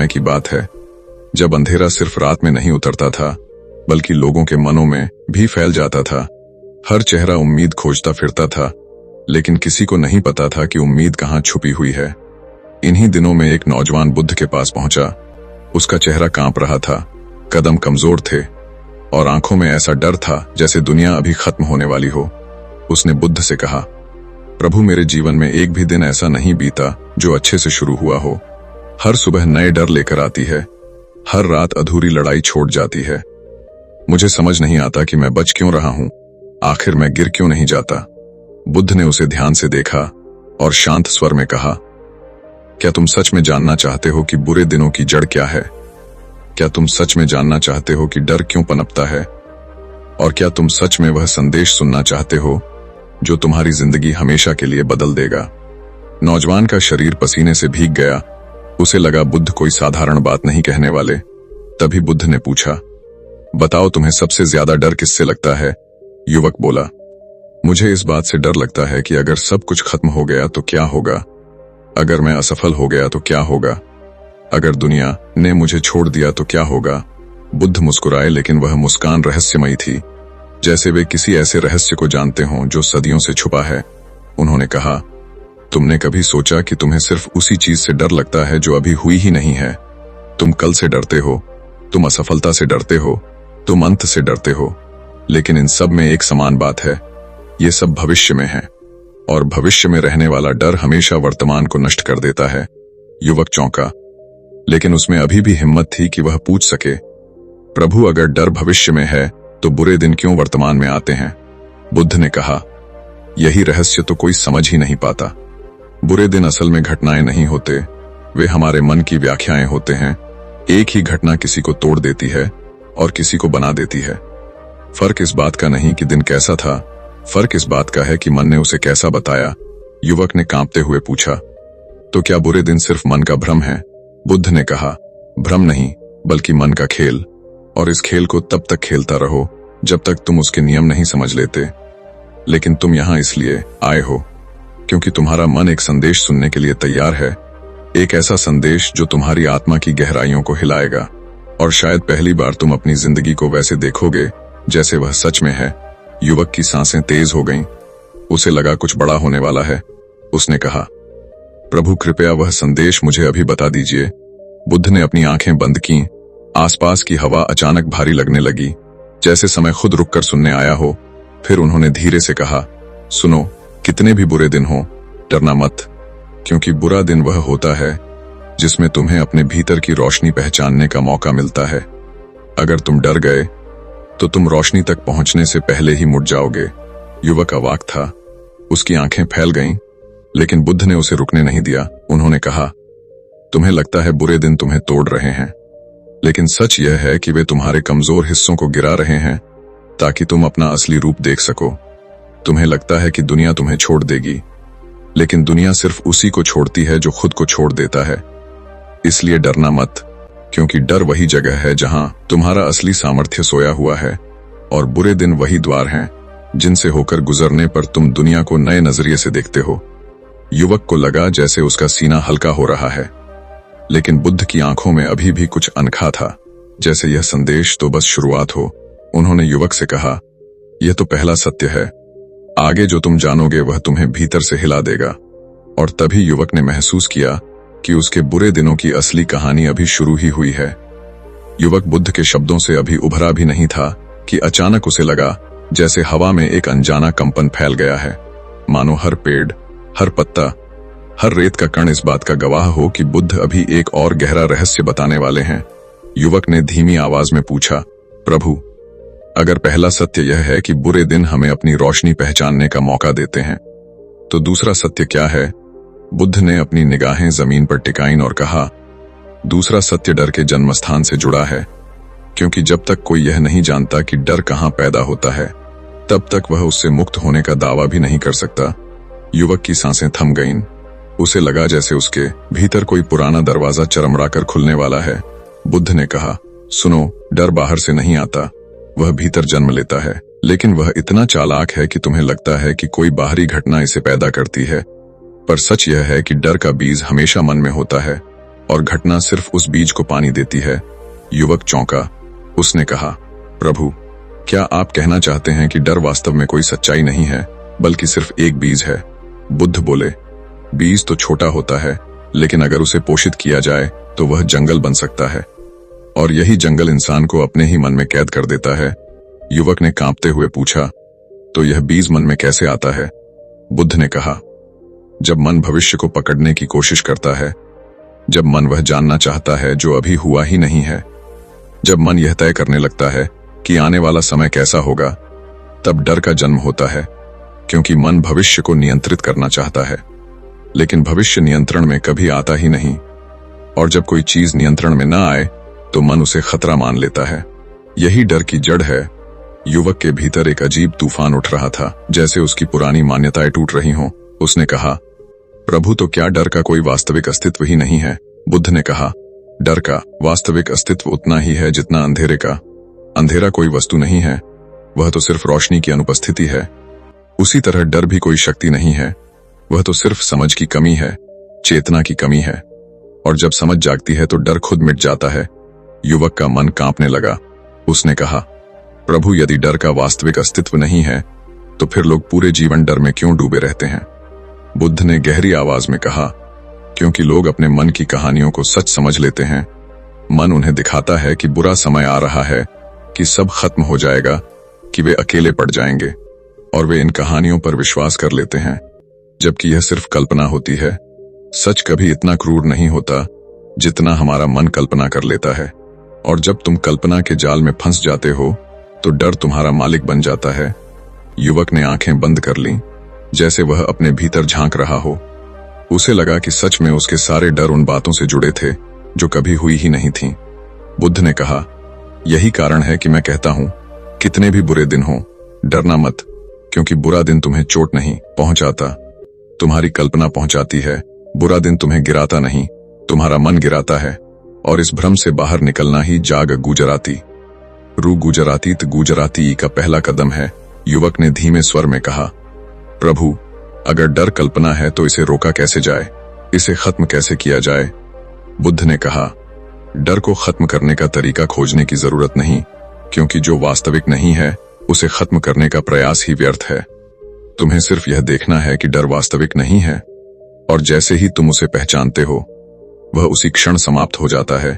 समय की बात है, जब अंधेरा सिर्फ रात में नहीं उतरता था बल्कि लोगों के मनों में भी फैल जाता था। हर चेहरा उम्मीद खोजता फिरता था, लेकिन किसी को नहीं पता था कि उम्मीद कहाँ छुपी हुई है। इन्हीं दिनों में एक नौजवान बुद्ध के पास पहुंचा। उसका चेहरा कांप रहा था, कदम कमजोर थे और आंखों में ऐसा डर था जैसे दुनिया अभी खत्म होने वाली हो। उसने बुद्ध से कहा, प्रभु, मेरे जीवन में एक भी दिन ऐसा नहीं बीता जो अच्छे से शुरू हुआ हो। हर सुबह नए डर लेकर आती है, हर रात अधूरी लड़ाई छोड़ जाती है। मुझे समझ नहीं आता कि मैं बच क्यों रहा हूं, आखिर मैं गिर क्यों नहीं जाता। बुद्ध ने उसे ध्यान से देखा और शांत स्वर में कहा, क्या तुम सच में जानना चाहते हो कि बुरे दिनों की जड़ क्या है? क्या तुम सच में जानना चाहते हो कि डर क्यों पनपता है? और क्या तुम सच में वह संदेश सुनना चाहते हो जो तुम्हारी जिंदगी हमेशा के लिए बदल देगा? नौजवान का शरीर पसीने से भीग गया। उसे लगा बुद्ध कोई साधारण बात नहीं कहने वाले। तभी बुद्ध ने पूछा, बताओ, तुम्हें सबसे ज्यादा डर किससे लगता है? युवक बोला, मुझे इस बात से डर लगता है कि अगर सब कुछ खत्म हो गया तो क्या होगा? अगर मैं असफल हो गया तो क्या होगा? अगर दुनिया ने मुझे छोड़ दिया तो क्या होगा? बुद्ध मुस्कुराए, लेकिन वह मुस्कान रहस्यमयी थी, जैसे वे किसी ऐसे रहस्य को जानते हों जो सदियों से छुपा है। उन्होंने कहा, तुमने कभी सोचा कि तुम्हें सिर्फ उसी चीज से डर लगता है जो अभी हुई ही नहीं है? तुम कल से डरते हो, तुम असफलता से डरते हो, तुम अंत से डरते हो, लेकिन इन सब में एक समान बात है, ये सब भविष्य में है, और भविष्य में रहने वाला डर हमेशा वर्तमान को नष्ट कर देता है। युवक चौंका, लेकिन उसमें अभी भी हिम्मत थी कि वह पूछ सके, प्रभु, अगर डर भविष्य में है तो बुरे दिन क्यों वर्तमान में आते हैं? बुद्ध ने कहा, यही रहस्य तो कोई समझ ही नहीं पाता। बुरे दिन असल में घटनाएं नहीं होते, वे हमारे मन की व्याख्याएं होते हैं। एक ही घटना किसी को तोड़ देती है और किसी को बना देती है। फर्क इस बात का नहीं कि दिन कैसा था, फर्क इस बात का है कि मन ने उसे कैसा बताया। युवक ने कांपते हुए पूछा, तो क्या बुरे दिन सिर्फ मन का भ्रम है? बुद्ध ने कहा, भ्रम नहीं, बल्कि मन का खेल, और इस खेल को तब तक खेलता रहो जब तक तुम उसके नियम नहीं समझ लेते। लेकिन तुम यहां इसलिए आए हो क्योंकि तुम्हारा मन एक संदेश सुनने के लिए तैयार है, एक ऐसा संदेश जो तुम्हारी आत्मा की गहराइयों को हिलाएगा, और शायद पहली बार तुम अपनी जिंदगी को वैसे देखोगे जैसे वह सच में है। युवक की सांसें तेज हो गईं। उसे लगा कुछ बड़ा होने वाला है। उसने कहा, प्रभु, कृपया वह संदेश मुझे अभी बता दीजिए। बुद्ध ने अपनी आंखें बंद की। आसपास की हवा अचानक भारी लगने लगी, जैसे समय खुद रुककर सुनने आया हो। फिर उन्होंने धीरे से कहा, सुनो, कितने भी बुरे दिन हो, डरना मत, क्योंकि बुरा दिन वह होता है जिसमें तुम्हें अपने भीतर की रोशनी पहचानने का मौका मिलता है। अगर तुम डर गए तो तुम रोशनी तक पहुंचने से पहले ही मुड़ जाओगे। युवक अवाक था, उसकी आंखें फैल गईं, लेकिन बुद्ध ने उसे रुकने नहीं दिया। उन्होंने कहा, तुम्हें लगता है बुरे दिन तुम्हें तोड़ रहे हैं, लेकिन सच यह है कि वे तुम्हारे कमजोर हिस्सों को गिरा रहे हैं ताकि तुम अपना असली रूप देख सको। तुम्हें लगता है कि दुनिया तुम्हें छोड़ देगी, लेकिन दुनिया सिर्फ उसी को छोड़ती है जो खुद को छोड़ देता है। इसलिए डरना मत, क्योंकि डर वही जगह है जहां तुम्हारा असली सामर्थ्य सोया हुआ है, और बुरे दिन वही द्वार हैं जिनसे होकर गुजरने पर तुम दुनिया को नए नजरिए से देखते हो। युवक को लगा जैसे उसका सीना हल्का हो रहा है, लेकिन बुद्ध की आंखों में अभी भी कुछ अनखा था, जैसे यह संदेश तो बस शुरुआत हो। उन्होंने युवक से कहा, यह तो पहला सत्य है, आगे जो तुम जानोगे वह तुम्हें भीतर से हिला देगा। और तभी युवक ने महसूस किया कि उसके बुरे दिनों की असली कहानी अभी शुरू ही हुई है। युवक बुद्ध के शब्दों से अभी उभरा भी नहीं था कि अचानक उसे लगा जैसे हवा में एक अनजाना कंपन फैल गया है, मानो हर पेड़, हर पत्ता, हर रेत का कण इस बात का गवाह हो कि बुद्ध अभी एक और गहरा रहस्य बताने वाले हैं। युवक ने धीमी आवाज में पूछा, प्रभु, अगर पहला सत्य यह है कि बुरे दिन हमें अपनी रोशनी पहचानने का मौका देते हैं, तो दूसरा सत्य क्या है? बुद्ध ने अपनी निगाहें जमीन पर टिकाईं और कहा, दूसरा सत्य डर के जन्मस्थान से जुड़ा है, क्योंकि जब तक कोई यह नहीं जानता कि डर कहां पैदा होता है, तब तक वह उससे मुक्त होने का दावा भी नहीं कर सकता। युवक की सांसें थम गईं। उसे लगा जैसे उसके भीतर कोई पुराना दरवाजा चरमराकर खुलने वाला है। बुद्ध ने कहा, सुनो, डर बाहर से नहीं आता, वह भीतर जन्म लेता है, लेकिन वह इतना चालाक है कि तुम्हें लगता है कि कोई बाहरी घटना इसे पैदा करती है, पर सच यह है कि डर का बीज हमेशा मन में होता है, और घटना सिर्फ उस बीज को पानी देती है। युवक चौंका। उसने कहा, प्रभु, क्या आप कहना चाहते हैं कि डर वास्तव में कोई सच्चाई नहीं है, बल्कि सिर्फ एक बीज है? बुद्ध बोले, बीज तो छोटा होता है, लेकिन अगर उसे पोषित किया जाए तो वह जंगल बन सकता है, और यही जंगल इंसान को अपने ही मन में कैद कर देता है। युवक ने कांपते हुए पूछा, तो यह बीज मन में कैसे आता है? बुद्ध ने कहा, जब मन भविष्य को पकड़ने की कोशिश करता है, जब मन वह जानना चाहता है जो अभी हुआ ही नहीं है, जब मन यह तय करने लगता है कि आने वाला समय कैसा होगा, तब डर का जन्म होता है, क्योंकि मन भविष्य को नियंत्रित करना चाहता है। लेकिन भविष्य नियंत्रण में कभी आता ही नहीं, और जब कोई चीज नियंत्रण में ना आए तो मन उसे खतरा मान लेता है। यही डर की जड़ है। युवक के भीतर एक अजीब तूफान उठ रहा था, जैसे उसकी पुरानी मान्यताएं टूट रही हों। उसने कहा, प्रभु, तो क्या डर का कोई वास्तविक अस्तित्व ही नहीं है? बुद्ध ने कहा, डर का वास्तविक अस्तित्व उतना ही है जितना अंधेरे का। अंधेरा कोई वस्तु नहीं है, वह तो सिर्फ रोशनी की अनुपस्थिति है। उसी तरह डर भी कोई शक्ति नहीं है, वह तो सिर्फ समझ की कमी है, चेतना की कमी है। और जब समझ जागती है तो डर खुद मिट जाता है। युवक का मन कांपने लगा। उसने कहा, प्रभु, यदि डर का वास्तविक अस्तित्व नहीं है तो फिर लोग पूरे जीवन डर में क्यों डूबे रहते हैं? बुद्ध ने गहरी आवाज में कहा, क्योंकि लोग अपने मन की कहानियों को सच समझ लेते हैं। मन उन्हें दिखाता है कि बुरा समय आ रहा है, कि सब खत्म हो जाएगा, कि वे अकेले पड़ जाएंगे, और वे इन कहानियों पर विश्वास कर लेते हैं, जबकि यह सिर्फ कल्पना होती है। सच कभी इतना क्रूर नहीं होता जितना हमारा मन कल्पना कर लेता है, और जब तुम कल्पना के जाल में फंस जाते हो तो डर तुम्हारा मालिक बन जाता है। युवक ने आंखें बंद कर लीं, जैसे वह अपने भीतर झांक रहा हो। उसे लगा कि सच में उसके सारे डर उन बातों से जुड़े थे जो कभी हुई ही नहीं थीं। बुद्ध ने कहा, यही कारण है कि मैं कहता हूं, कितने भी बुरे दिन हो, डरना मत, क्योंकि बुरा दिन तुम्हें चोट नहीं पहुंचाता, तुम्हारी कल्पना पहुंचाती है। बुरा दिन तुम्हें गिराता नहीं, तुम्हारा मन गिराता है, और इस भ्रम से बाहर निकलना ही जाग गुजराती, रू गुजराती त गुजराती का पहला कदम है। युवक ने धीमे स्वर में कहा, प्रभु, अगर डर कल्पना है तो इसे रोका कैसे जाए, इसे खत्म कैसे किया जाए? बुद्ध ने कहा, डर को खत्म करने का तरीका खोजने की जरूरत नहीं, क्योंकि जो वास्तविक नहीं है उसे खत्म करने का प्रयास ही व्यर्थ है। तुम्हें सिर्फ यह देखना है कि डर वास्तविक नहीं है, और जैसे ही तुम उसे पहचानते हो वह उसी क्षण समाप्त हो जाता है,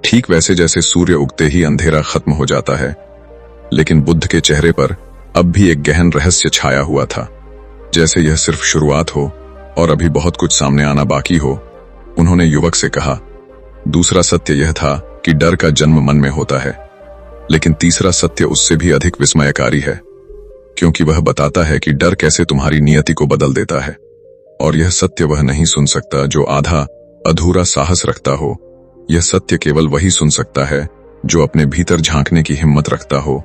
ठीक वैसे जैसे सूर्य उगते ही अंधेरा खत्म हो जाता है। लेकिन बुद्ध के चेहरे पर अब भी एक गहन रहस्य छाया हुआ था, जैसे यह सिर्फ शुरुआत हो और अभी बहुत कुछ सामने आना बाकी हो। उन्होंने युवक से कहा, दूसरा सत्य यह था कि डर का जन्म मन में होता है, लेकिन तीसरा सत्य उससे भी अधिक विस्मयकारी है, क्योंकि वह बताता है कि डर कैसे तुम्हारी नियति को बदल देता है। और यह सत्य वह नहीं सुन सकता जो आधा अधूरा साहस रखता हो। यह सत्य केवल वही सुन सकता है जो अपने भीतर झांकने की हिम्मत रखता हो।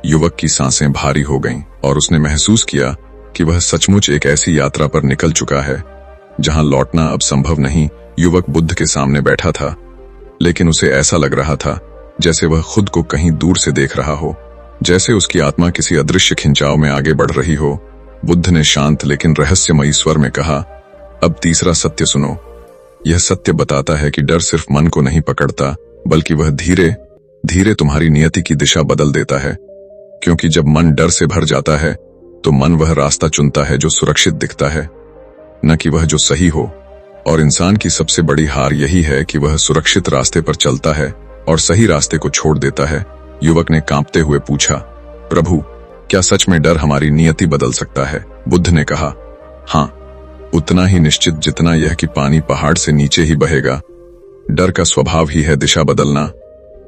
युवक की सांसें भारी हो गईं और उसने महसूस किया कि वह सचमुच एक ऐसी यात्रा पर निकल चुका है जहां लौटना अब संभव नहीं। युवक बुद्ध के सामने बैठा था, लेकिन उसे ऐसा लग रहा था जैसे वह खुद को कहीं दूर से देख रहा हो, जैसे उसकी आत्मा किसी अदृश्य खिंचाव में आगे बढ़ रही हो। बुद्ध ने शांत लेकिन रहस्यमयी स्वर में कहा, अब तीसरा सत्य सुनो। यह सत्य बताता है कि डर सिर्फ मन को नहीं पकड़ता, बल्कि वह धीरे धीरे तुम्हारी नियति की दिशा बदल देता है। क्योंकि जब मन डर से भर जाता है तो मन वह रास्ता चुनता है जो सुरक्षित दिखता है, न कि वह जो सही हो। और इंसान की सबसे बड़ी हार यही है कि वह सुरक्षित रास्ते पर चलता है और सही रास्ते को छोड़ देता है। युवक ने कांपते हुए पूछा, प्रभु, क्या सच में डर हमारी नियति बदल सकता है? बुद्ध ने कहा, हाँ, उतना ही निश्चित जितना यह कि पानी पहाड़ से नीचे ही बहेगा। डर का स्वभाव ही है दिशा बदलना।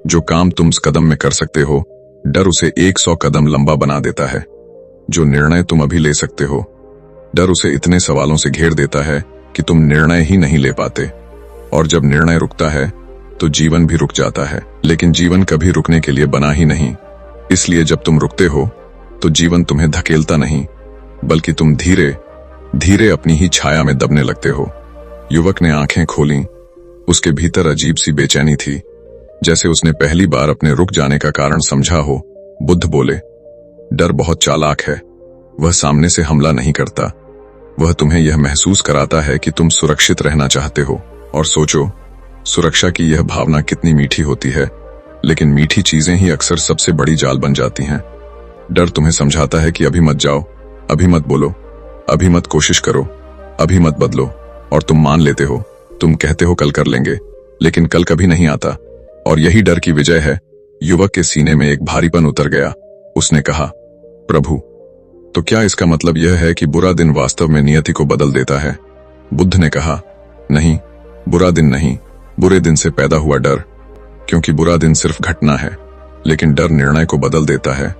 जो काम तुम कदम में कर सकते हो, डर उसे 100 कदम लंबा बना देता है। जो निर्णय तुम अभी ले सकते हो, डर उसे इतने सवालों से घेर देता है कि तुम निर्णय ही नहीं ले पाते। और जब निर्णय रुकता है तो जीवन भी रुक जाता है। लेकिन जीवन कभी रुकने के लिए बना ही नहीं, इसलिए जब तुम रुकते हो तो जीवन तुम्हें धकेलता नहीं, बल्कि तुम धीरे धीरे अपनी ही छाया में दबने लगते हो। युवक ने आंखें खोलीं। उसके भीतर अजीब सी बेचैनी थी, जैसे उसने पहली बार अपने रुक जाने का कारण समझा हो। बुद्ध बोले, डर बहुत चालाक है। वह सामने से हमला नहीं करता, वह तुम्हें यह महसूस कराता है कि तुम सुरक्षित रहना चाहते हो। और सोचो, सुरक्षा की यह भावना कितनी मीठी होती है, लेकिन मीठी चीजें ही अक्सर सबसे बड़ी जाल बन जाती हैं। डर तुम्हें समझाता है कि अभी मत जाओ, अभी मत बोलो, अभी मत कोशिश करो, अभी मत बदलो, और तुम मान लेते हो, तुम कहते हो कल कर लेंगे, लेकिन कल कभी नहीं आता। और यही डर की विजय है। युवक के सीने में एक भारीपन उतर गया। उसने कहा, प्रभु, तो क्या इसका मतलब यह है कि बुरा दिन वास्तव में नियति को बदल देता है? बुद्ध ने कहा, नहीं, बुरा दिन नहीं, बुरे दिन से पैदा हुआ डर। क्योंकि बुरा दिन सिर्फ घटना है, लेकिन डर निर्णय को बदल देता है,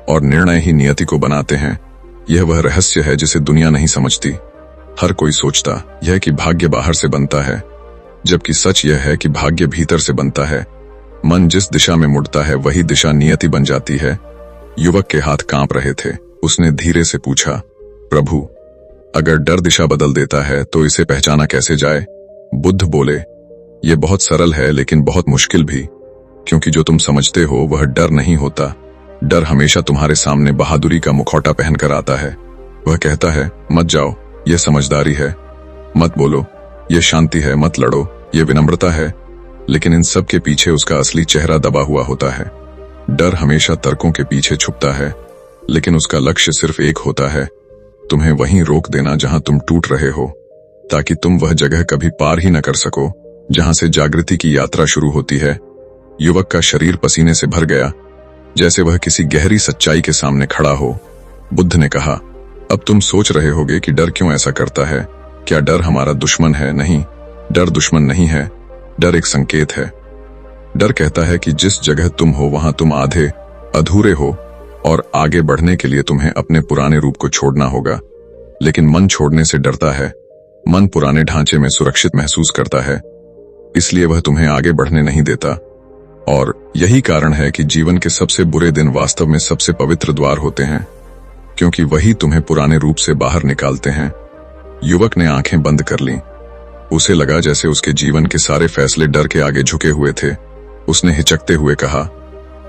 और निर्णय ही नियति को बनाते हैं। यह वह रहस्य है जिसे दुनिया नहीं समझती। हर कोई सोचता यह कि भाग्य बाहर से बनता है, जबकि सच यह है कि भाग्य भीतर से बनता है। मन जिस दिशा में मुड़ता है वही दिशा नियति बन जाती है। युवक के हाथ कांप रहे थे। उसने धीरे से पूछा, प्रभु, अगर डर दिशा बदल देता है तो इसे पहचाना कैसे जाए? बुद्ध बोले, यह बहुत सरल है लेकिन बहुत मुश्किल भी, क्योंकि जो तुम समझते हो वह डर नहीं होता। डर हमेशा तुम्हारे सामने बहादुरी का मुखौटा पहनकर आता है। वह कहता है, मत जाओ, यह समझदारी है, मत बोलो, यह शांति है, मत लड़ो, यह विनम्रता है। लेकिन इन सब के पीछे उसका असली चेहरा दबा हुआ होता है। डर हमेशा तर्कों के पीछे छुपता है, लेकिन उसका लक्ष्य सिर्फ एक होता है, तुम्हें वहीं रोक देना जहां तुम टूट रहे हो, ताकि तुम वह जगह कभी पार ही न कर सको जहां से जागृति की यात्रा शुरू होती है। युवक का शरीर पसीने से भर गया, जैसे वह किसी गहरी सच्चाई के सामने खड़ा हो। बुद्ध ने कहा, अब तुम सोच रहे होगे कि डर क्यों ऐसा करता है। क्या डर हमारा दुश्मन है? नहीं, डर दुश्मन नहीं है, डर एक संकेत है। डर कहता है कि जिस जगह तुम हो वहां तुम आधे अधूरे हो, और आगे बढ़ने के लिए तुम्हें अपने पुराने रूप को छोड़ना होगा। लेकिन मन छोड़ने से डरता है। मन पुराने ढांचे में सुरक्षित महसूस करता है, इसलिए वह तुम्हें आगे बढ़ने नहीं देता। और यही कारण है कि जीवन के सबसे बुरे दिन वास्तव में सबसे पवित्र द्वार होते हैं, क्योंकि वही तुम्हें पुराने रूप से बाहर निकालते हैं। युवक ने आंखें बंद कर लीं। उसे लगा जैसे उसके जीवन के सारे फैसले डर के आगे झुके हुए थे। उसने हिचकते हुए कहा,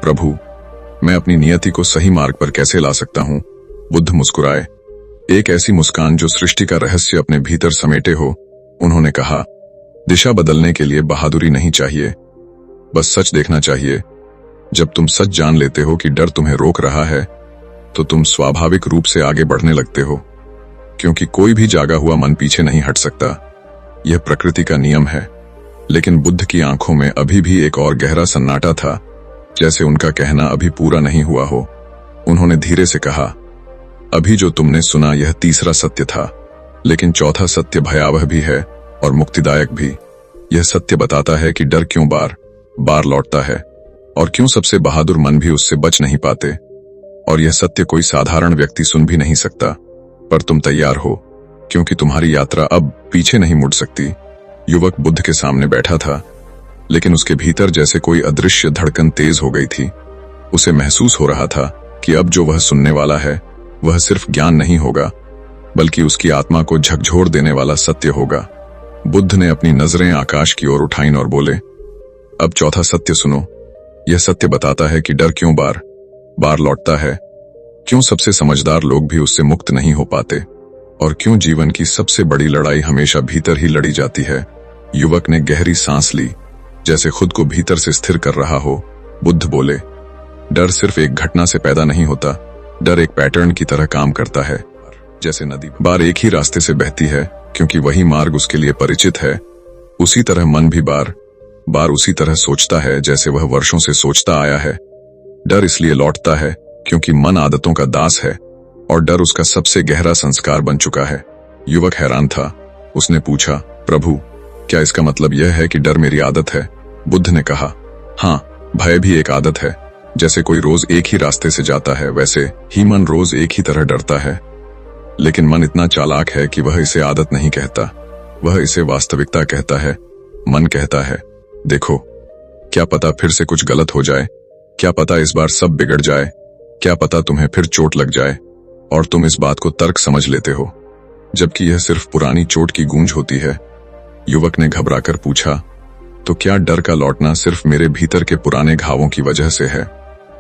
प्रभु, मैं अपनी नियति को सही मार्ग पर कैसे ला सकता हूं? बुद्ध मुस्कुराए, एक ऐसी मुस्कान जो सृष्टि का रहस्य अपने भीतर समेटे हो। उन्होंने कहा, दिशा बदलने के लिए बहादुरी नहीं चाहिए, बस सच देखना चाहिए। जब तुम सच जान लेते हो कि डर तुम्हें रोक रहा है, तो तुम स्वाभाविक रूप से आगे बढ़ने लगते हो, क्योंकि कोई भी जागा हुआ मन पीछे नहीं हट सकता। यह प्रकृति का नियम है। लेकिन बुद्ध की आंखों में अभी भी एक और गहरा सन्नाटा था, जैसे उनका कहना अभी पूरा नहीं हुआ हो। उन्होंने धीरे से कहा, अभी जो तुमने सुना यह तीसरा सत्य था, लेकिन चौथा सत्य भयावह भी है और मुक्तिदायक भी। यह सत्य बताता है कि डर क्यों बार बार लौटता है, और क्यों सबसे बहादुर मन भी उससे बच नहीं पाते। और यह सत्य कोई साधारण व्यक्ति सुन भी नहीं सकता, पर तुम तैयार हो, क्योंकि तुम्हारी यात्रा अब पीछे नहीं मुड़ सकती। युवक बुद्ध के सामने बैठा था, लेकिन उसके भीतर जैसे कोई अदृश्य धड़कन तेज हो गई थी। उसे महसूस हो रहा था कि अब जो वह सुनने वाला है वह सिर्फ ज्ञान नहीं होगा, बल्कि उसकी आत्मा को झकझोर देने वाला सत्य होगा। बुद्ध ने अपनी नजरें आकाश की ओर उठाईं और बोले, अब चौथा सत्य सुनो। यह सत्य बताता है कि डर क्यों बार बार लौटता है, क्यों सबसे समझदार लोग भी उससे मुक्त नहीं हो पाते, और क्यों जीवन की सबसे बड़ी लड़ाई हमेशा भीतर ही लड़ी जाती है। युवक ने गहरी सांस ली, जैसे खुद को भीतर से स्थिर कर रहा हो। बुद्ध बोले, डर सिर्फ एक घटना से पैदा नहीं होता, डर एक पैटर्न की तरह काम करता है। जैसे नदी बार एक ही रास्ते से बहती है क्योंकि वही मार्ग उसके लिए परिचित है, उसी तरह मन भी बार बार उसी तरह सोचता है जैसे वह वर्षों से सोचता आया है। डर इसलिए लौटता है क्योंकि मन आदतों का दास है, और डर उसका सबसे गहरा संस्कार बन चुका है। युवक हैरान था। उसने पूछा, प्रभु, क्या इसका मतलब यह है कि डर मेरी आदत है? बुद्ध ने कहा, हाँ, भय भी एक आदत है। जैसे कोई रोज एक ही रास्ते से जाता है, वैसे ही मन रोज एक ही तरह डरता है। लेकिन मन इतना चालाक है कि वह इसे आदत नहीं कहता, वह इसे वास्तविकता कहता है। मन कहता है, देखो, क्या पता फिर से कुछ गलत हो जाए, क्या पता इस बार सब बिगड़ जाए, क्या पता तुम्हें फिर चोट लग जाए, और तुम इस बात को तर्क समझ लेते हो, जबकि यह सिर्फ पुरानी चोट की गूंज होती है। युवक ने घबराकर पूछा, तो क्या डर का लौटना सिर्फ मेरे भीतर के पुराने घावों की वजह से है?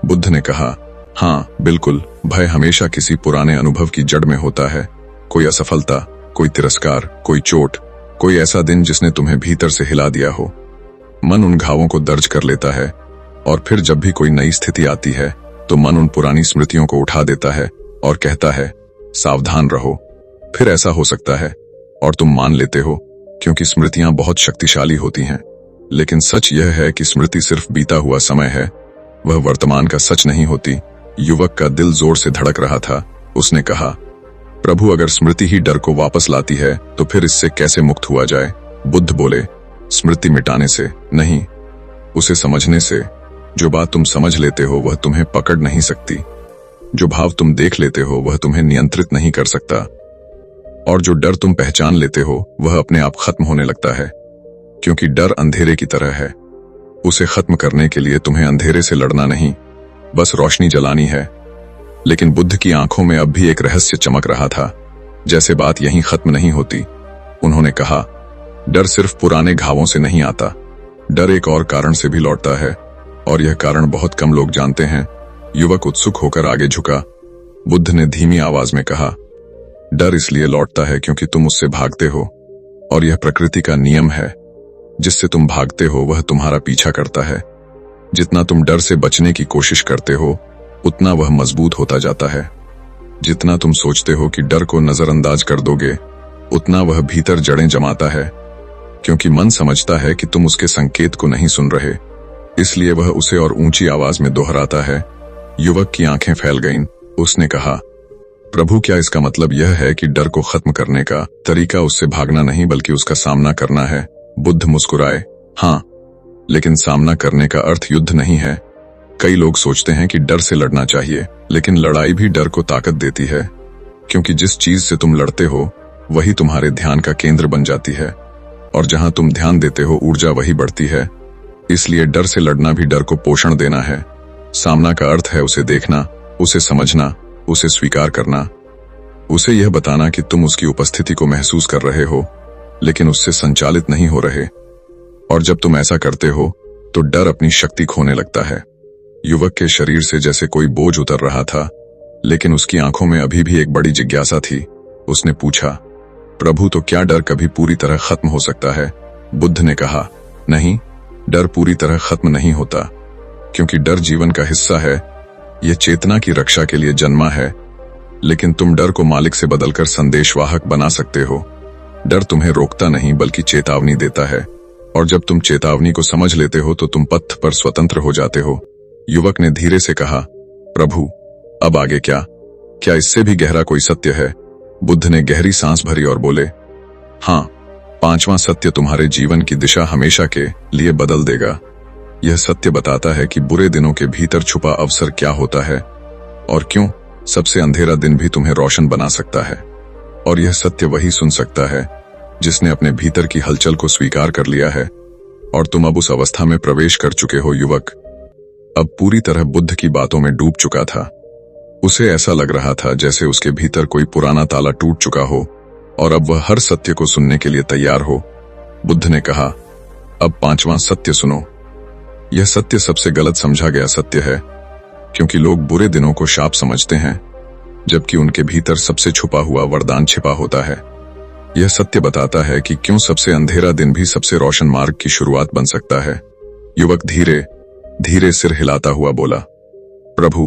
बुद्ध ने कहा, हाँ, बिल्कुल। भय हमेशा किसी पुराने अनुभव की जड़ में होता है। कोई असफलता, कोई तिरस्कार, कोई चोट, कोई ऐसा दिन जिसने तुम्हें भीतर से हिला दिया हो। मन उन घावों को दर्ज कर लेता है और फिर जब भी कोई नई स्थिति आती है तो मन उन पुरानी स्मृतियों को उठा देता है और कहता है सावधान रहो। फिर ऐसा हो सकता है और तुम मान लेते हो क्योंकि स्मृतियां बहुत शक्तिशाली होती हैं। लेकिन सच यह है कि स्मृति सिर्फ बीता हुआ समय है, वह वर्तमान का सच नहीं होती। युवक का दिल जोर से धड़क रहा था। उसने कहा, प्रभु अगर स्मृति ही डर को वापस लाती है तो फिर इससे कैसे मुक्त हुआ जाए? बुद्ध बोले, स्मृति मिटाने से नहीं, उसे समझने से। जो बात तुम समझ लेते हो वह तुम्हें पकड़ नहीं सकती, जो भाव तुम देख लेते हो वह तुम्हें नियंत्रित नहीं कर सकता, और जो डर तुम पहचान लेते हो वह अपने आप खत्म होने लगता है। क्योंकि डर अंधेरे की तरह है, उसे खत्म करने के लिए तुम्हें अंधेरे से लड़ना नहीं, बस रोशनी जलानी है। लेकिन बुद्ध की आंखों में अब भी एक रहस्य चमक रहा था, जैसे बात यहीं खत्म नहीं होती। उन्होंने कहा, डर सिर्फ पुराने घावों से नहीं आता, डर एक और कारण से भी लौटता है, और यह कारण बहुत कम लोग जानते हैं। युवक उत्सुक होकर आगे झुका। बुद्ध ने धीमी आवाज में कहा, डर इसलिए लौटता है क्योंकि तुम उससे भागते हो, और यह प्रकृति का नियम है। जिससे तुम भागते हो वह तुम्हारा पीछा करता है। जितना तुम डर से बचने की कोशिश करते हो उतना वह मजबूत होता जाता है। जितना तुम सोचते हो कि डर को नजरअंदाज कर दोगे उतना वह भीतर जड़ें जमाता है, क्योंकि मन समझता है कि तुम उसके संकेत को नहीं सुन रहे, इसलिए वह उसे और ऊंची आवाज में दोहराता है। युवक की आंखें फैल गईं। उसने कहा, प्रभु क्या इसका मतलब यह है कि डर को खत्म करने का तरीका उससे भागना नहीं बल्कि उसका सामना करना है? बुद्ध मुस्कुराए, हाँ, लेकिन सामना करने का अर्थ युद्ध नहीं है। कई लोग सोचते हैं कि डर से लड़ना चाहिए, लेकिन लड़ाई भी डर को ताकत देती है, क्योंकि जिस चीज से तुम लड़ते हो वही तुम्हारे ध्यान का केंद्र बन जाती है, और जहां तुम ध्यान देते हो ऊर्जा वही बढ़ती है। इसलिए डर से लड़ना भी डर को पोषण देना है। सामना का अर्थ है उसे देखना, उसे समझना, उसे स्वीकार करना, उसे यह बताना कि तुम उसकी उपस्थिति को महसूस कर रहे हो लेकिन उससे संचालित नहीं हो रहे। और जब तुम ऐसा करते हो तो डर अपनी शक्ति खोने लगता है। युवक के शरीर से जैसे कोई बोझ उतर रहा था, लेकिन उसकी आंखों में अभी भी एक बड़ी जिज्ञासा थी। उसने पूछा, प्रभु तो क्या डर कभी पूरी तरह खत्म हो सकता है? बुद्ध ने कहा, नहीं, डर पूरी तरह खत्म नहीं होता, क्योंकि डर जीवन का हिस्सा है। यह चेतना की रक्षा के लिए जन्मा है, लेकिन तुम डर को मालिक से बदलकर संदेशवाहक बना सकते हो। डर तुम्हें रोकता नहीं बल्कि चेतावनी देता है, और जब तुम चेतावनी को समझ लेते हो तो तुम पथ पर स्वतंत्र हो जाते हो। युवक ने धीरे से कहा, प्रभु अब आगे क्या? क्या इससे भी गहरा कोई सत्य है? बुद्ध ने गहरी सांस भरी और बोले, हाँ, पांचवां सत्य तुम्हारे जीवन की दिशा हमेशा के लिए बदल देगा। यह सत्य बताता है कि बुरे दिनों के भीतर छुपा अवसर क्या होता है और क्यों सबसे अंधेरा दिन भी तुम्हें रोशन बना सकता है। और यह सत्य वही सुन सकता है जिसने अपने भीतर की हलचल को स्वीकार कर लिया है, और तुम अब उस अवस्था में प्रवेश कर चुके हो। युवक अब पूरी तरह बुद्ध की बातों में डूब चुका था। उसे ऐसा लग रहा था जैसे उसके भीतर कोई पुराना ताला टूट चुका हो और अब वह हर सत्य को सुनने के लिए तैयार हो। बुद्ध ने कहा, अब पांचवां सत्य सुनो। यह सत्य सबसे गलत समझा गया सत्य है, क्योंकि लोग बुरे दिनों को शाप समझते हैं, जबकि उनके भीतर सबसे छुपा हुआ वरदान छिपा होता है। यह सत्य बताता है कि क्यों सबसे अंधेरा दिन भी सबसे रोशन मार्ग की शुरुआत बन सकता है। युवक धीरे धीरे सिर हिलाता हुआ बोला, प्रभु,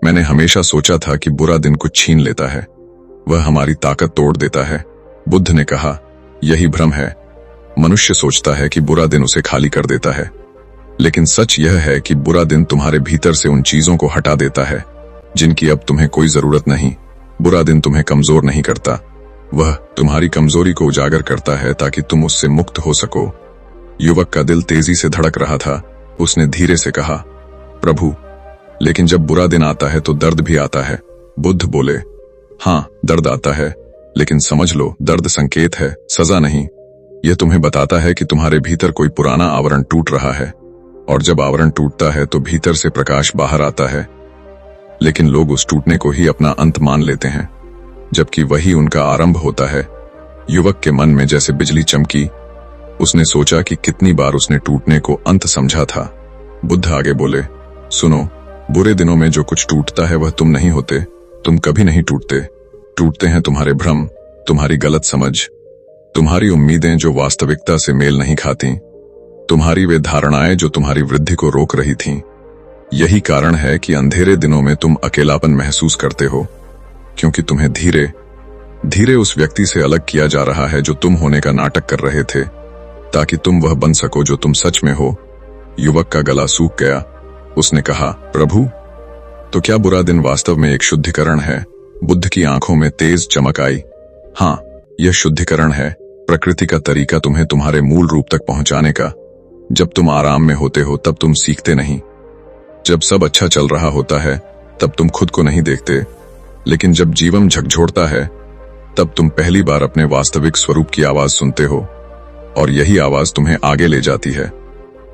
मैंने हमेशा सोचा था कि बुरा दिन कुछ छीन लेता है, वह हमारी ताकत तोड़ देता है। बुद्ध ने कहा, यही भ्रम है। मनुष्य सोचता है कि बुरा दिन उसे खाली कर देता है, लेकिन सच यह है कि बुरा दिन तुम्हारे भीतर से उन चीजों को हटा देता है जिनकी अब तुम्हें कोई जरूरत नहीं। बुरा दिन तुम्हें कमजोर नहीं करता, वह तुम्हारी कमजोरी को उजागर करता है ताकि तुम उससे मुक्त हो सको। युवक का दिल तेजी से धड़क रहा था। उसने धीरे से कहा, प्रभु, लेकिन जब बुरा दिन आता है तो दर्द भी आता है। बुद्ध बोले, हाँ, दर्द आता है, लेकिन समझ लो, दर्द संकेत है, सजा नहीं। यह तुम्हें बताता है कि तुम्हारे भीतर कोई पुराना आवरण टूट रहा है, और जब आवरण टूटता है तो भीतर से प्रकाश बाहर आता है। लेकिन लोग उस टूटने को ही अपना अंत मान लेते हैं, जबकि वही उनका आरंभ होता है। युवक के मन में जैसे बिजली चमकी। उसने सोचा कि कितनी बार उसने टूटने को अंत समझा था। बुद्ध आगे बोले, सुनो, बुरे दिनों में जो कुछ टूटता है वह तुम नहीं होते, तुम कभी नहीं टूटते। टूटते हैं तुम्हारे भ्रम, तुम्हारी गलत समझ, तुम्हारी उम्मीदें जो वास्तविकता से मेल नहीं खाती। तुम्हारी वे धारणाएं जो तुम्हारी वृद्धि को रोक रही थीं। यही कारण है कि अंधेरे दिनों में तुम अकेलापन महसूस करते हो, क्योंकि तुम्हें धीरे धीरे उस व्यक्ति से अलग किया जा रहा है जो तुम होने का नाटक कर रहे थे, ताकि तुम वह बन सको जो तुम सच में हो। युवक का गला सूख गया। उसने कहा, प्रभु, तो क्या बुरा दिन वास्तव में एक शुद्धिकरण है? बुद्ध की आंखों में तेज चमक आई। हाँ, यह शुद्धिकरण है, प्रकृति का तरीका तुम्हें तुम्हारे मूल रूप तक पहुंचाने का। जब तुम आराम में होते हो तब तुम सीखते नहीं। जब सब अच्छा चल रहा होता है तब तुम खुद को नहीं देखते, लेकिन जब जीवन झकझोरता है तब तुम पहली बार अपने वास्तविक स्वरूप की आवाज सुनते हो, और यही आवाज तुम्हें आगे ले जाती है।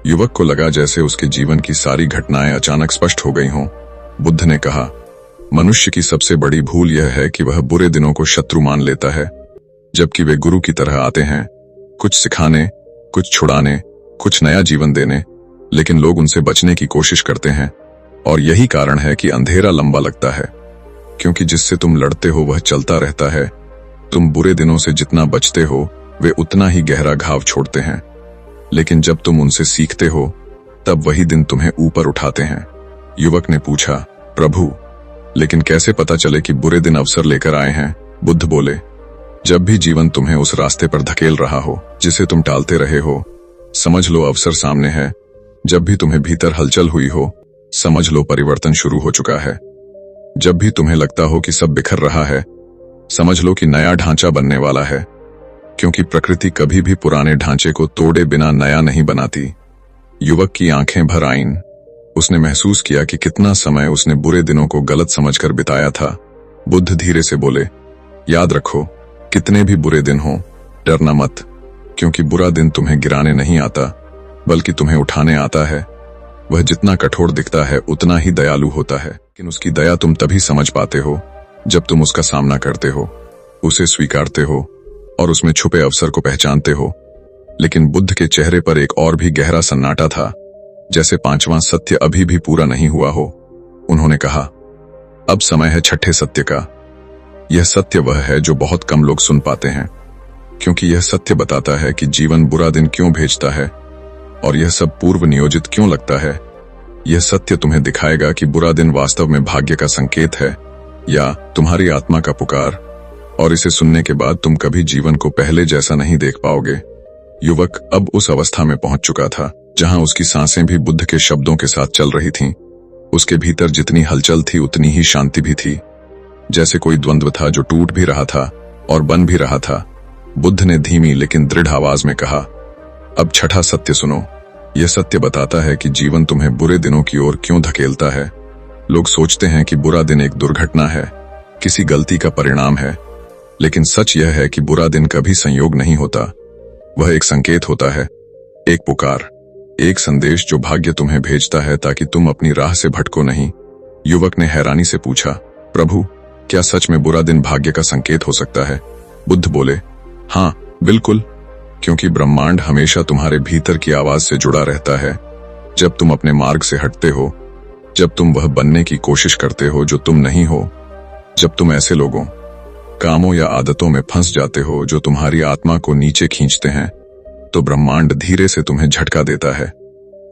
युवक को लगा जैसे उसके जीवन की सारी घटनाएं अचानक स्पष्ट हो गई हों। बुद्ध ने कहा, मनुष्य की सबसे बड़ी भूल यह है कि वह बुरे दिनों को शत्रु मान लेता है, जबकि वे गुरु की तरह आते हैं, कुछ सिखाने, कुछ छुड़ाने, कुछ नया जीवन देने, लेकिन लोग उनसे बचने की कोशिश करते हैं। और यही कारण है कि अंधेरा लंबा लगता है, क्योंकि जिससे तुम लड़ते हो वह चलता रहता है। तुम बुरे दिनों से जितना बचते हो वे उतना ही गहरा घाव छोड़ते हैं, लेकिन जब तुम उनसे सीखते हो तब वही दिन तुम्हें ऊपर उठाते हैं। युवक ने पूछा, प्रभु, लेकिन कैसे पता चले कि बुरे दिन अवसर लेकर आए हैं? बुद्ध बोले, जब भी जीवन तुम्हें उस रास्ते पर धकेल रहा हो जिसे तुम टालते रहे हो, समझ लो अवसर सामने है। जब भी तुम्हें भीतर हलचल हुई हो, समझ लो परिवर्तन शुरू हो चुका है। जब भी तुम्हें लगता हो कि सब बिखर रहा है, समझ लो कि नया ढांचा बनने वाला है, क्योंकि प्रकृति कभी भी पुराने ढांचे को तोड़े बिना नया नहीं बनाती। युवक की आंखें भर आईं। उसने महसूस किया कि कितना समय उसने बुरे दिनों को गलत समझकर बिताया था। बुद्ध धीरे से बोले, याद रखो, कितने भी बुरे दिन हो, डरना मत, क्योंकि बुरा दिन तुम्हें गिराने नहीं आता, बल्कि तुम्हें उठाने आता है। वह जितना कठोर दिखता है उतना ही दयालु होता है, लेकिन उसकी दया तुम तभी समझ पाते हो जब तुम उसका सामना करते हो, उसे स्वीकारते हो और उसमें छुपे अवसर को पहचानते हो। लेकिन बुद्ध के चेहरे पर एक और भी गहरा सन्नाटा था, जैसे पांचवां सत्य अभी भी पूरा नहीं हुआ हो। उन्होंने कहा, अब समय है छठे सत्य का। यह सत्य वह है जो बहुत कम लोग सुन पाते हैं, क्योंकि यह सत्य बताता है कि जीवन बुरा दिन क्यों भेजता है और यह सब पूर्व नियोजित क्यों लगता है। यह सत्य तुम्हें दिखाएगा कि बुरा दिन वास्तव में भाग्य का संकेत है या तुम्हारी आत्मा का पुकार, और इसे सुनने के बाद तुम कभी जीवन को पहले जैसा नहीं देख पाओगे। युवक अब उस अवस्था में पहुंच चुका था जहां उसकी सांसें भी बुद्ध के शब्दों के साथ चल रही थीं। उसके भीतर जितनी हलचल थी उतनी ही शांति भी थी, जैसे कोई द्वंद्व था जो टूट भी रहा था और बन भी रहा था। बुद्ध ने धीमी लेकिन दृढ़ आवाज में कहा, अब छठा सत्य सुनो। यह सत्य बताता है कि जीवन तुम्हें बुरे दिनों की ओर क्यों धकेलता है। लोग सोचते हैं कि बुरा दिन एक दुर्घटना है, किसी गलती का परिणाम है, लेकिन सच यह है कि बुरा दिन कभी संयोग नहीं होता। वह एक संकेत होता है, एक पुकार, एक संदेश जो भाग्य तुम्हें भेजता है ताकि तुम अपनी राह से भटको नहीं। युवक ने हैरानी से पूछा, प्रभु, क्या सच में बुरा दिन भाग्य का संकेत हो सकता है? बुद्ध बोले, हाँ बिल्कुल, क्योंकि ब्रह्मांड हमेशा तुम्हारे भीतर की आवाज से जुड़ा रहता है। जब तुम अपने मार्ग से हटते हो, जब तुम वह बनने की कोशिश करते हो जो तुम नहीं हो, जब तुम ऐसे लोगों, कामों या आदतों में फंस जाते हो जो तुम्हारी आत्मा को नीचे खींचते हैं, तो ब्रह्मांड धीरे से तुम्हें झटका देता है।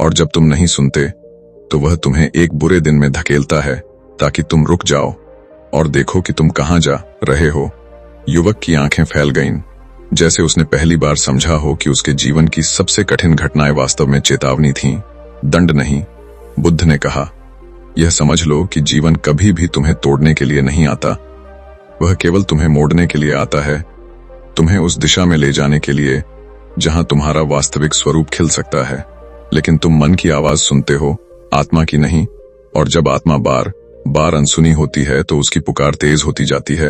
और जब तुम नहीं सुनते तो वह तुम्हें एक बुरे दिन में धकेलता है ताकि तुम रुक जाओ और देखो कि तुम कहां जा रहे हो। युवक की आंखें फैल गईं, जैसे उसने पहली बार समझा हो कि उसके जीवन की सबसे कठिन घटनाएं वास्तव में चेतावनी थीं, दंड नहीं। बुद्ध ने कहा, यह समझ लो कि जीवन कभी भी तुम्हें तोड़ने के लिए नहीं आता, वह केवल तुम्हें मोड़ने के लिए आता है, तुम्हें उस दिशा में ले जाने के लिए जहां तुम्हारा वास्तविक स्वरूप खिल सकता है। लेकिन तुम मन की आवाज सुनते हो, आत्मा की नहीं, और जब आत्मा बार बार अनसुनी होती है तो उसकी पुकार तेज होती जाती है,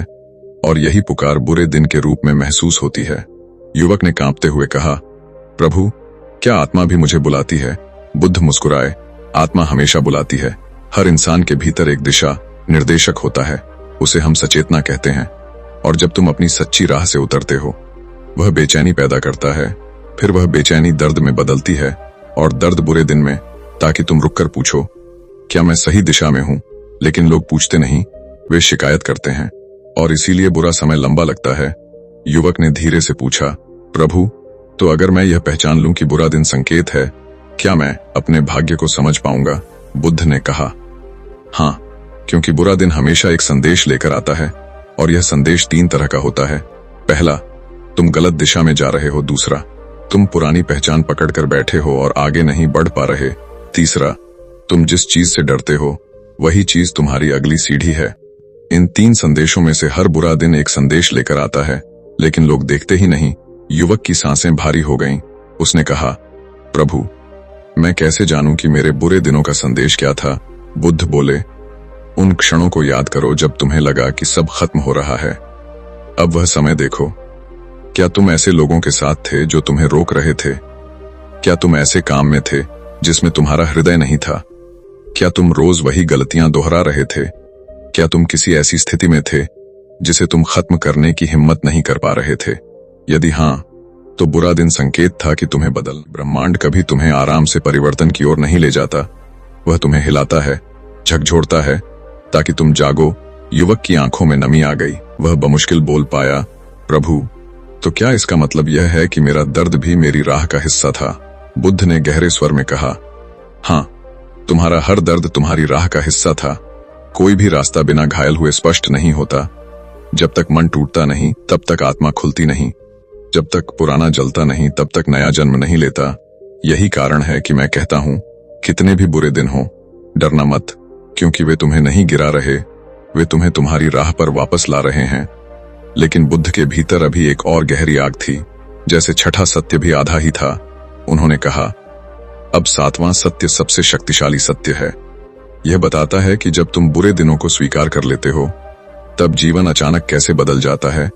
और यही पुकार बुरे दिन के रूप में महसूस होती है। युवक ने कांपते हुए कहा, प्रभु, क्या आत्मा भी मुझे बुलाती है? बुद्ध मुस्कुराए, आत्मा हमेशा बुलाती है। हर इंसान के भीतर एक दिशा निर्देशक होता है, उसे हम सचेतना कहते हैं। और जब तुम अपनी सच्ची राह से उतरते हो, वह बेचैनी पैदा करता है, फिर वह बेचैनी दर्द में बदलती है, और दर्द बुरे दिन में, ताकि तुम रुककर पूछो, क्या मैं सही दिशा में हूं? लेकिन लोग पूछते नहीं, वे शिकायत करते हैं, और इसीलिए बुरा समय लंबा लगता है। युवक ने धीरे से पूछा, प्रभु, तो अगर मैं यह पहचान लूं कि बुरा दिन संकेत है, क्या मैं अपने भाग्य को समझ पाऊंगा? बुद्ध ने कहा, हाँ, क्योंकि बुरा दिन हमेशा एक संदेश लेकर आता है, और यह संदेश 3 तरह का होता है। पहला, तुम गलत दिशा में जा रहे हो। दूसरा, तुम पुरानी पहचान पकड़कर बैठे हो और आगे नहीं बढ़ पा रहे। तीसरा, तुम जिस चीज से डरते हो वही चीज तुम्हारी अगली सीढ़ी है। इन 3 संदेशों में से हर बुरा दिन एक संदेश लेकर आता है, लेकिन लोग देखते ही नहीं। युवक की सांसें भारी हो गईं। उसने कहा, प्रभु, मैं कैसे जानूं कि मेरे बुरे दिनों का संदेश क्या था? बुद्ध बोले, उन क्षणों को याद करो जब तुम्हें लगा कि सब खत्म हो रहा है। अब वह समय देखो। क्या तुम ऐसे लोगों के साथ थे जो तुम्हें रोक रहे थे? क्या तुम ऐसे काम में थे जिसमें तुम्हारा हृदय नहीं था? क्या तुम रोज वही गलतियां दोहरा रहे थे? क्या तुम किसी ऐसी स्थिति में थे जिसे तुम खत्म करने की हिम्मत नहीं कर पा रहे थे? यदि हां, तो बुरा दिन संकेत था कि तुम्हें बदल। ब्रह्मांड कभी तुम्हें आराम से परिवर्तन की ओर नहीं ले जाता। वह तुम्हें हिलाता है, झकझोरता है, ताकि तुम जागो। युवक की आंखों में नमी आ गई। वह बमुश्किल बोल पाया, प्रभु, तो क्या इसका मतलब यह है कि मेरा दर्द भी मेरी राह का हिस्सा था? बुद्ध ने गहरे स्वर में कहा, हाँ, तुम्हारा हर दर्द तुम्हारी राह का हिस्सा था। कोई भी रास्ता बिना घायल हुए स्पष्ट नहीं होता। जब तक मन टूटता नहीं, तब तक आत्मा खुलती नहीं। जब तक पुराना जलता नहीं, तब तक नया जन्म नहीं लेता। यही कारण है कि मैं कहता हूं, कितने भी बुरे दिन हो, डरना मत, क्योंकि वे तुम्हें नहीं गिरा रहे, वे तुम्हें तुम्हारी राह पर वापस ला रहे हैं। लेकिन बुद्ध के भीतर अभी एक और गहरी आग थी, जैसे छठा सत्य भी आधा ही था। उन्होंने कहा, अब 7वां सत्य सबसे शक्तिशाली सत्य है। यह बताता है कि जब तुम बुरे दिनों को स्वीकार कर लेते हो, तब जीवन अचानक कैसे बदल जाता है।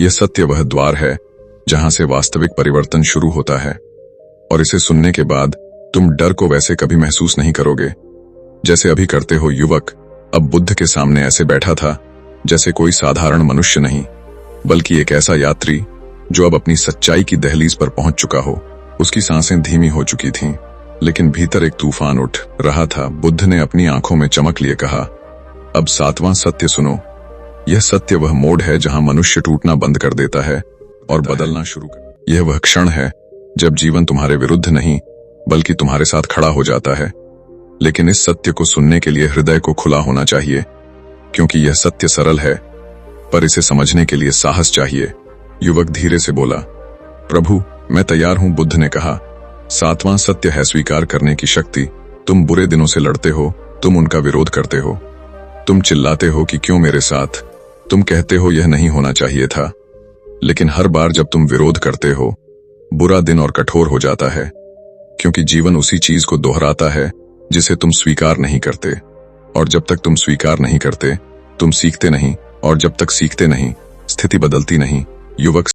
यह सत्य वह द्वार है जहां से वास्तविक परिवर्तन शुरू होता है, और इसे सुनने के बाद तुम डर को वैसे कभी महसूस नहीं करोगे जैसे अभी करते हो। युवक अब बुद्ध के सामने ऐसे बैठा था जैसे कोई साधारण मनुष्य नहीं, बल्कि एक ऐसा यात्री जो अब अपनी सच्चाई की दहलीज पर पहुंच चुका हो। उसकी सांसें धीमी हो चुकी थीं, लेकिन भीतर एक तूफान उठ रहा था। बुद्ध ने अपनी आंखों में चमक लिए कहा, अब 7वां सत्य सुनो। यह सत्य वह मोड़ है जहां मनुष्य टूटना बंद कर देता है और बदलना शुरू कर। यह वह क्षण है जब जीवन तुम्हारे विरुद्ध नहीं, बल्कि तुम्हारे साथ खड़ा हो जाता है। लेकिन इस सत्य को सुनने के लिए हृदय को खुला होना चाहिए, क्योंकि यह सत्य सरल है, पर इसे समझने के लिए साहस चाहिए। युवक धीरे से बोला, प्रभु, मैं तैयार हूं। बुद्ध ने कहा, 7वां सत्य है स्वीकार करने की शक्ति। तुम बुरे दिनों से लड़ते हो, तुम उनका विरोध करते हो, तुम चिल्लाते हो कि क्यों मेरे साथ, तुम कहते हो यह नहीं होना चाहिए था। लेकिन हर बार जब तुम विरोध करते हो, बुरा दिन और कठोर हो जाता है, क्योंकि जीवन उसी चीज को दोहराता है जिसे तुम स्वीकार नहीं करते। और जब तक तुम स्वीकार नहीं करते, तुम सीखते नहीं, और जब तक सीखते नहीं, स्थिति बदलती नहीं। युवक